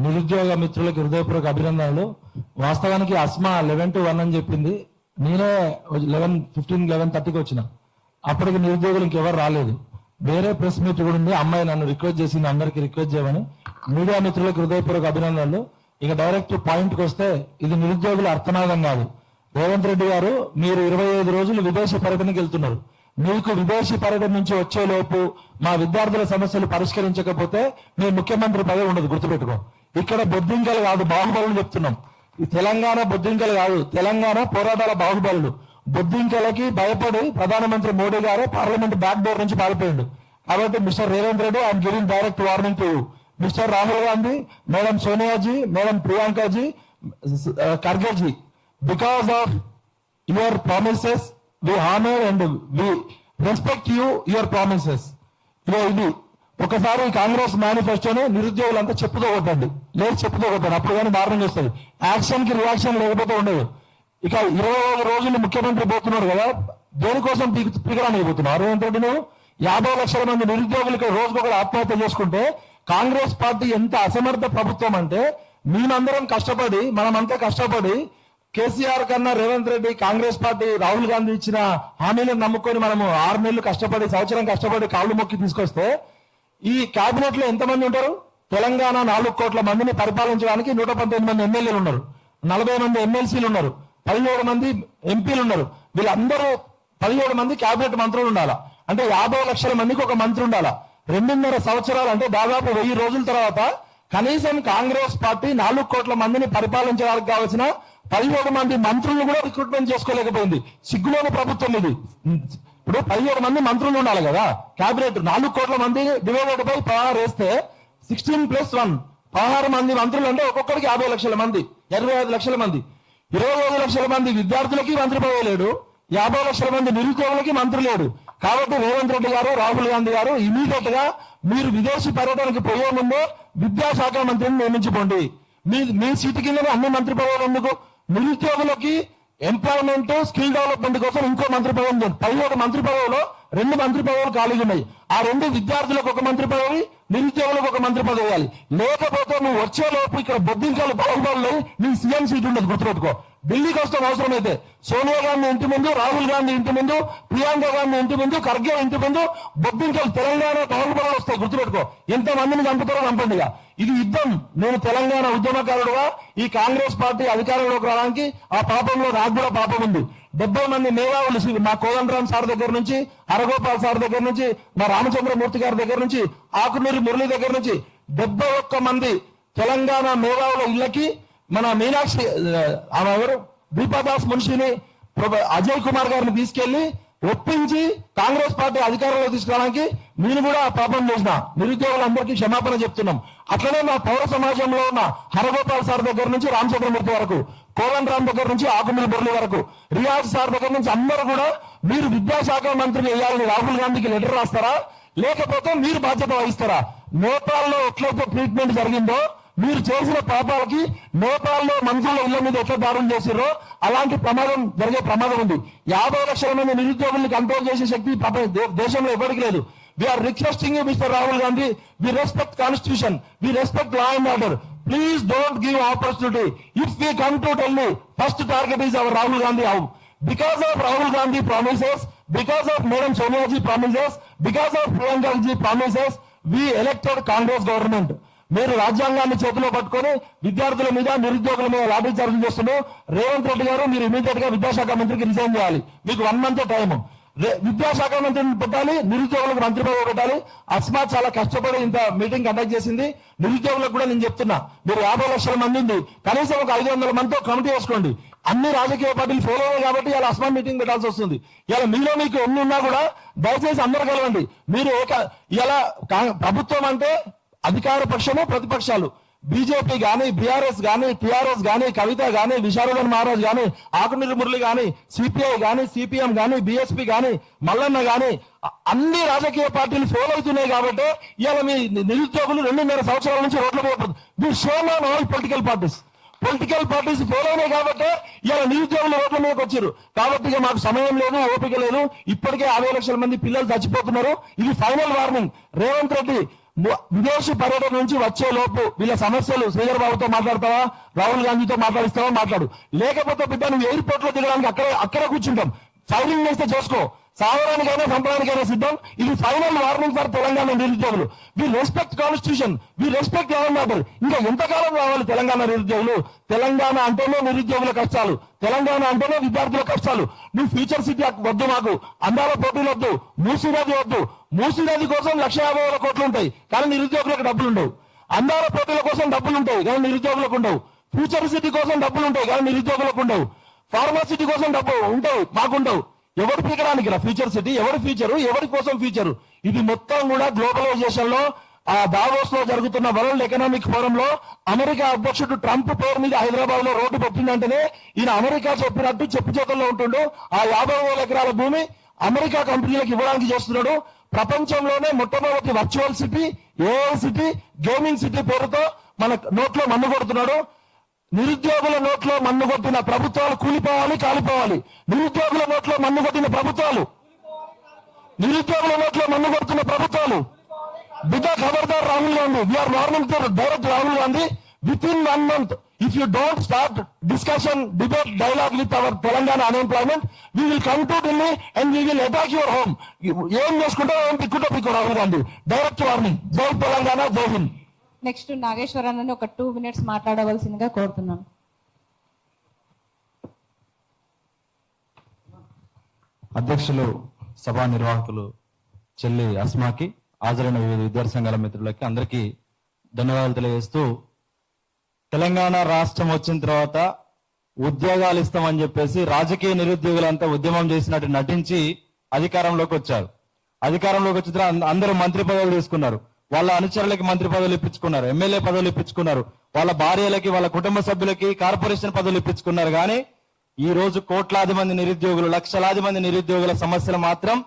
నిరుద్యోగ మిత్రులకు హృదయపూర్వక అభినందనలు. వాస్తవానికి అస్మా 11 to 1 అని చెప్పింది. నేనే 11:30కి వచ్చిన. అప్పటికి నిరుద్యోగులు ఇంకెవరు రాలేదు. వేరే ప్రెస్ మీట్ కూడా ఉంది. అమ్మాయి నన్ను రిక్వెస్ట్ చేసింది అందరికి రిక్వెస్ట్ చేయమని. మీడియా మిత్రులకు హృదయపూర్వక అభినందనలు. ఇక డైరెక్ట్ పాయింట్కి వస్తే ఇది నిరుద్యోగుల అర్థనాదం కాదు. రేవంత్ రెడ్డి గారు మీరు 25 రోజులు విదేశీ పర్యటనకి వెళ్తున్నారు. మీకు విదేశీ పర్యటన నుంచి వచ్చేలోపు మా విద్యార్థుల సమస్యలు పరిష్కరించకపోతే మీ ముఖ్యమంత్రి పదవి ఉండదు, గుర్తుపెట్టుకో. ఇక్కడ బొద్దింకలు కాదు బాహుబలులు చెప్తున్నాం. ఈ తెలంగాణ బొద్దింకలు కాదు, తెలంగాణ పోరాటాల బాహుబలులు. బొద్దింకలకి భయపడి ప్రధానమంత్రి మోడీ గారు పార్లమెంట్ బ్యాక్ డోర్ నుంచి పారిపోయిండు. కాబట్టి mister Revanth Reddy I'm giving direct warning to mister Rahul Gandhi, madam Soniaji, madam Priyankaji, Khargeji, because of your promises we honor and we respect you your promises. ఇది ఒకసారి కాంగ్రెస్ మేనిఫెస్టోని నిరుద్యోగులంతా చెప్పుతో కొట్టండి, లేదు చెప్పుతో కొట్టండి, అప్పుడు కానీ మార్నింగ్ వస్తుంది. యాక్షన్ కి రియాక్షన్ లేకపోతే ఉండదు. ఇక 25 రోజులు ముఖ్యమంత్రి పోతున్నాడు కదా, దేనికోసం పీకరానిపోతున్నావు రేవంత్ రెడ్డి? నువ్వు 50 లక్షల మంది నిరుద్యోగులకి రోజుకొకరు ఆత్మహత్య చేసుకుంటే కాంగ్రెస్ పార్టీ ఎంత అసమర్థ ప్రభుత్వం అంటే, మేమందరం కష్టపడి మనమంతా కష్టపడి కేసీఆర్ కన్నా రేవంత్ రెడ్డి కాంగ్రెస్ పార్టీ రాహుల్ గాంధీ ఇచ్చిన హామీలను నమ్ముకొని మనము 6 నెలలు కష్టపడి సంవత్సరం కష్టపడి కాళ్ళు మొక్కి తీసుకొస్తే ఈ కేబినెట్ లో ఎంతమంది ఉంటారు? తెలంగాణ 4 కోట్ల మందిని పరిపాలించడానికి 119 మంది ఎమ్మెల్యేలు ఉన్నారు, 40 మంది ఎమ్మెల్సీలు ఉన్నారు, 17 మంది ఎంపీలు ఉన్నారు. వీళ్ళందరూ 17 మంది కేబినెట్ మంత్రులు ఉండాలా అంటే 50 లక్షల మందికి ఒక మంత్రి ఉండాలా. 2.5 సంవత్సరాలు అంటే దాదాపు 1000 రోజుల తర్వాత కనీసం కాంగ్రెస్ పార్టీ 4 కోట్ల మందిని పరిపాలించడానికి కావాల్సిన 17 మంది మంత్రులను కూడా రిక్రూట్మెంట్ చేసుకోలేకపోయింది. సిగ్గులోని ప్రభుత్వం ఇది. ఇప్పుడు 17 మంది మంత్రులు ఉండాలి కదా కేబినెట్. 4 కోట్ల మంది డివైడెడ్ బై 16 వేస్తే 16+1 16 మంది మంత్రులు అంటే ఒక్కొక్కరికి 50 లక్షల మంది, 25 లక్షల మంది, 25 లక్షల మంది విద్యార్థులకి మంత్రి పదవి లేడు, 50 లక్షల మంది నిరుద్యోగులకి మంత్రి లేడు. కాబట్టి రేవంత్ రెడ్డి గారు రాహుల్ గాంధీ గారు ఇమీడియట్ గా మీరు విదేశీ పర్యటనకి పోయే ముందు విద్యాశాఖ మంత్రిని నియమించుకోండి. మీ సీటు కింద అన్ని మంత్రి పదవులు ఎందుకు? నిరుద్యోగులకి ఎంప్లాయ్మెంట్ స్కిల్ డెవలప్మెంట్ కోసం ఇంకో మంత్రి పదవి ఉంది. 17 మంత్రి పదవులో 2 మంత్రి పదవులు ఖాళీగా ఉన్నాయి. ఆ 2 విద్యార్థులకు ఒక మంత్రి పదవి, నిరుద్యోగులకు ఒక మంత్రి పదవి ఇవ్వాలి. లేకపోతే నువ్వు వచ్చేలోపు ఇక్కడ బొద్దింకాలు బాహుబలు నీ సీఎం సీట్ ఉండదు, గుర్తుపెట్టుకో. ఢిల్లీకి వస్తాం అవసరమైతే సోనియా గాంధీ ఇంటి ముందు, రాహుల్ గాంధీ ఇంటి ముందు, ప్రియాంక గాంధీ ఇంటి ముందు, ఖర్గే ఇంటి ముందు బొద్దింకలు తెలంగాణ బాహుబలు వస్తాయి, గుర్తుపెట్టుకో. ఎంత మందిని చంపుతారో చంపండి. ఇది యుద్ధం. నేను తెలంగాణ ఉద్యమకారుడుగా ఈ కాంగ్రెస్ పార్టీ అధికారంలోకి రావడానికి ఆ పాపంలో నాకు కూడా పాపం ఉంది. 70 మంది మేధావులు మా కోదండరామ్ సార్ దగ్గర నుంచి, హరగోపాల్ సార్ దగ్గర నుంచి, మా రామచంద్రమూర్తి గారి దగ్గర నుంచి, ఆకునూరి మురళి దగ్గర నుంచి 71 మంది తెలంగాణ మేధావుల ఇళ్లకి మన మీనాక్షి ఎవరు దీపాదాస్ మున్షిని, అజయ్ కుమార్ గారిని తీసుకెళ్లి ఒప్పించి కాంగ్రెస్ పార్టీ అధికారంలో తీసుకురావడానికి నేను కూడా పాపం చేసిన. నిరుద్యోగులందరికీ క్షమాపణ చెప్తున్నాం. అట్లనే మా పౌర సమాజంలో ఉన్న హరగోపాల్ సార్ దగ్గర నుంచి రామచంద్రమూర్తి వరకు, కోదండరామ్ దగ్గర నుంచి ఆకుమూరి మురళి వరకు, రియాజ్ సార్ దగ్గర నుంచి అందరూ కూడా మీరు విద్యాశాఖ మంత్రిని వేయాలని రాహుల్ గాంధీకి లెటర్ రాస్తారా, లేకపోతే మీరు బాధ్యత వహిస్తారా? నేపాల్లో ఎట్లయితే ట్రీట్మెంట్ జరిగిందో మీరు చేసిన పాపాలకి నేపాల్లో మంత్రుల ఇళ్ల మీద ఎట్లా దాడులు చేసిరో అలాంటి ప్రమాదం జరిగే ప్రమాదం ఉంది. 50 లక్షల మంది నిరుద్యోగుల్ని కంట్రోల్ చేసే శక్తి దేశంలో ఎవరికి లేదు. We are requesting you mister Rahul Gandhi, we respect constitution, we respect law and order. Please don't give opportunity. If we come to Delhi, first target is our Rahul Gandhi. How? Because of Rahul Gandhi promises, because of madam Soniaji promises, because of Priyankaji promises, we elected Congress government. మీరు రాజ్యాంగాన్ని చేతిలో పట్టుకొని విద్యార్థుల మీద, నిరుద్యోగుల మీద lathi charge చేస్తున్నారు. రేవంత్ రెడ్డి గారు మీరు ఇమీడియట్ గా విద్యాశాఖ మంత్రికి రిజైన్ చేయాలి. మీకు 1 మంత్ టైం. విద్యాశాఖ మంత్రిని పెట్టాలి, నిరుద్యోగులకు మంత్రి పదవి పెట్టాలి. అస్మా చాలా కష్టపడి ఇంత మీటింగ్ కండక్ట్ చేసింది. నిరుద్యోగులకు కూడా నేను చెప్తున్నా, మీరు 50 లక్షల మంది ఉంది, కనీసం ఒక 500 మందితో కమిటీ వేసుకోండి. అన్ని రాజకీయ పార్టీలు ఫెయిల్ అయ్యాయి కాబట్టి ఇలా అస్మా మీటింగ్ పెట్టాల్సి వస్తుంది. ఇలా మీలో మీకు ఎన్ని ఉన్నా కూడా దయచేసి అందరూ కలవండి. మీరు ఇలా ప్రభుత్వం అంటే అధికార పక్షము, ప్రతిపక్షాలు, బీజేపీ గానీ, బీఆర్ఎస్ గానీ, టీఆర్ఎస్ గానీ, కవిత గానీ, విశారదన్ మహారాజ్ గానీ, ఆకునూరి మురళి గానీ, సిపిఐ గానీ, సిపిఎం గానీ, బీఎస్పీ గానీ, మల్లన్న గానీ, అన్ని రాజకీయ పార్టీలు ఫెయిల్ అవుతున్నాయి కాబట్టి ఇవాళ మీ నిరుద్యోగులు 2.5 సంవత్సరాల నుంచి రోడ్ల మీద we shown on all political parties fail అయినాయి కాబట్టి ఇలా నిరుద్యోగులు రోడ్ల మీదకి వచ్చారు. కాబట్టి ఇక మాకు సమయం లేదు, ఓపిక లేదు. ఇప్పటికే 50 లక్షల మంది పిల్లలు చచ్చిపోతున్నారు. ఇది ఫైనల్ వార్నింగ్. రేవంత్ రెడ్డి విదేశీ పర్యటన నుంచి వచ్చే లోపు వీళ్ళ సమస్యలు శ్రీధర్ బాబుతో మాట్లాడతావా, రాహుల్ గాంధీతో మాట్లాడిస్తావా మాట్లాడు, లేకపోతే బిడ్డ నువ్వు ఎయిర్పోర్ట్ లో దిగడానికి అక్కడే కూర్చుంటాం. ఫైరింగ్ చేస్తే చేసుకో, సావడానికైనా సంపడానికైనా సిద్ధం. ఇది ఫైనల్ వార్నింగ్ ఫర్ తెలంగాణ నిరుద్యోగులు. We respect constitution, we respect ever matter. ఇంకా ఎంతకాలం రావాలి తెలంగాణ నిరుద్యోగులు? తెలంగాణ అంటేనే నిరుద్యోగుల కష్టాలు, తెలంగాణ అంటేనే విద్యార్థుల కష్టాలు. నువ్వు ఫ్యూచర్ సిటీ వద్దు, మాకు అందాల పోటీలు వద్దు, మూసీనది వద్దు. మూసీనది కోసం 1,50,000 కోట్లు ఉంటాయి కానీ నిరుద్యోగులకు డబ్బులు ఉండవు. అందాల పోటీల కోసం డబ్బులు ఉంటాయి కానీ నిరుద్యోగులకు ఉండవు. ఫ్యూచర్ సిటీ కోసం డబ్బులు ఉంటాయి కానీ నిరుద్యోగులకు ఉండవు. ఫార్మాసిటీ కోసం డబ్బు ఉంటావు, మాకుండవు. ఎవరు పీకడానికి రా ఫ్యూచర్ సిటీ? ఎవరి ఫ్యూచరు, ఎవరి కోసం ఫ్యూచరు? ఇది మొత్తం కూడా గ్లోబలైజేషన్ లో ఆ దావోస్ లో జరుగుతున్న వరల్డ్ ఎకనామిక్ ఫోరం లో అమెరికా అధ్యక్షుడు ట్రంప్ పేరు మీద హైదరాబాద్ లో రోడ్డు పెట్టిందంటేనే ఈయన అమెరికా చెప్పినట్టు చెప్పు చేతుల్లో ఉంటుండు. ఆ 50,000 ఎకరాల భూమి అమెరికా కంపెనీలకు ఇవ్వడానికి చేస్తున్నాడు. ప్రపంచంలోనే మొట్టమొదటి virtual city, AI city, gaming city పేరుతో మన నోట్లో మన్ను కొడుతున్నాడు. నిరుద్యోగుల నోట్లో మన్ను కొట్టిన ప్రభుత్వాలు కూలిపోవాలి, కాలిపోవాలి. నిరుద్యోగుల నోట్లో మన్ను కొట్టిన ప్రభుత్వాలు, నిరుద్యోగుల నోట్లో మన్ను కొడుతున్న ప్రభుత్వాలు బిడ్డ ఖబర్దార్ Rahul Gandhi. We are warning direct Rahul Gandhi. Within 1 month if you don't start discussion, debate, dialogue with our Telangana unemployment, we will come to Delhi and we will attack your home. ఏం చేసుకుంటావు, ఏం పిక్కు రాహుల్ గాంధీ. Direct warning. జై తెలంగాణ, జై హింద్. నెక్స్ట్ నాగేశ్వరన్నని ఒక 2 minutes మాట్లాడవలసిందిగా కోరుతున్నాను. అధ్యక్షులు, సభా నిర్వాహకులు చెల్లి అస్మాకి, హాజరైన వివిధ విద్యార్థి సంఘాల మిత్రులకి అందరికీ ధన్యవాదాలు తెలియజేస్తూ, తెలంగాణ రాష్ట్రం వచ్చిన తర్వాత ఉద్యోగాలు ఇస్తామని చెప్పేసి రాజకీయ నిరుద్యోగులంతా ఉద్యమం చేసినట్టు నటించి అధికారంలోకి వచ్చారు. అధికారంలోకి వచ్చిన తర్వాత అందరూ మంత్రి పదవులు తీసుకున్నారు. వాళ్ళ అనుచరులకి మంత్రి పదవులు ఇప్పించుకున్నారు, ఎమ్మెల్యే పదవులు ఇప్పించుకున్నారు, వాళ్ళ భార్యలకి, వాళ్ళ కుటుంబ సభ్యులకి కార్పొరేషన్ పదవులు ఇప్పించుకున్నారు. కానీ ఈ రోజు కోట్లాది మంది నిరుద్యోగులు, లక్షలాది మంది నిరుద్యోగుల సమస్యలు మాత్రం